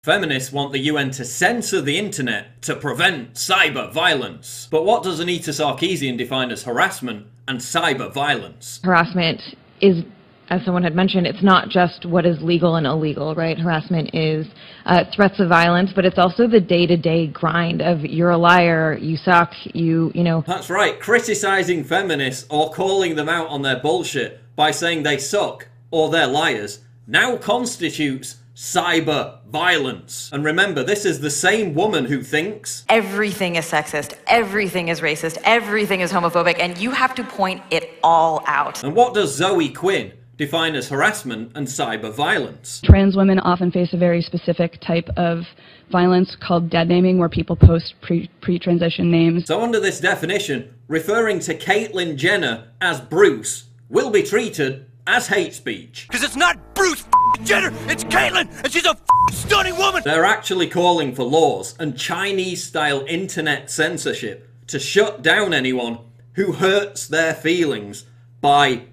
Feminists want the UN to censor the internet to prevent cyber violence. But what does Anita Sarkeesian define as harassment and cyber violence? Harassment is, as someone had mentioned, it's not just what is legal and illegal, right? Harassment is threats of violence, but it's also the day-to-day grind of you're a liar, you suck, you know. That's right, criticizing feminists or calling them out on their bullshit by saying they suck or they're liars now constitutes cyber violence. And remember, this is the same woman who thinks everything is sexist, everything is racist, everything is homophobic, and you have to point it all out. And what does Zoe Quinn define as harassment and cyber violence? Trans women often face a very specific type of violence called dead naming, where people post pre-transition names. So under this definition, referring to Caitlyn Jenner as Bruce will be treated as hate speech. Because it's not Bruce Jenner, it's Caitlyn, and she's a stunning woman! They're actually calling for laws and Chinese-style internet censorship to shut down anyone who hurts their feelings by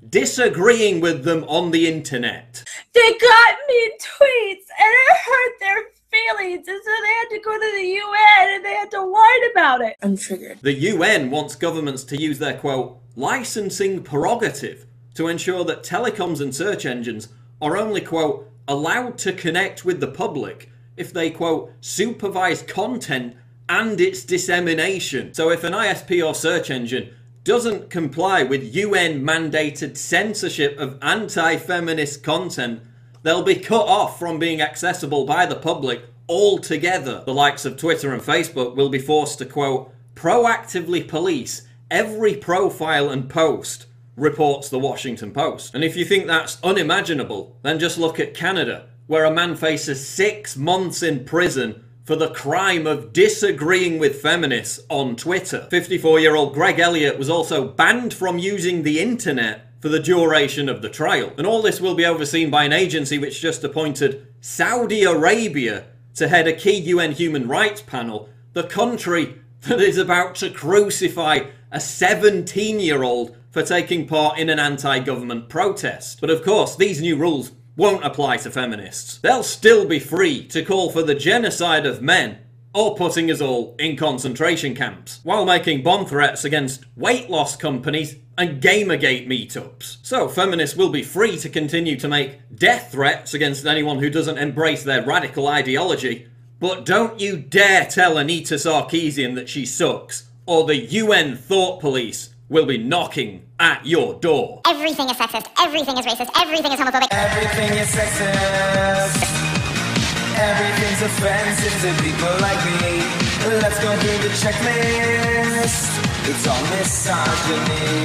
disagreeing with them on the internet. They got me tweets and it hurt their feelings, and so they had to go to the UN and they had to whine about it. I'm triggered. The UN wants governments to use their, quote, licensing prerogative to ensure that telecoms and search engines are only, quote, allowed to connect with the public if they, quote, supervise content and its dissemination. So if an ISP or search engine doesn't comply with UN-mandated censorship of anti-feminist content, they'll be cut off from being accessible by the public altogether. The likes of Twitter and Facebook will be forced to, quote, proactively police every profile and post, reports the Washington Post. And if you think that's unimaginable, then just look at Canada, where a man faces 6 months in prison for the crime of disagreeing with feminists on Twitter. 54-year-old Greg Elliott was also banned from using the internet for the duration of the trial. And all this will be overseen by an agency which just appointed Saudi Arabia to head a key UN human rights panel, the country that is about to crucify a 17-year-old for taking part in an anti-government protest. But of course, these new rules won't apply to feminists. They'll still be free to call for the genocide of men or putting us all in concentration camps, while making bomb threats against weight loss companies and Gamergate meetups. So feminists will be free to continue to make death threats against anyone who doesn't embrace their radical ideology, but don't you dare tell Anita Sarkeesian that she sucks, or the UN thought police will be knocking at your door. Everything is sexist, everything is racist, everything is homophobic. Everything is sexist. Everything's offensive to people like me. Let's go through the checklist. It's all misogyny.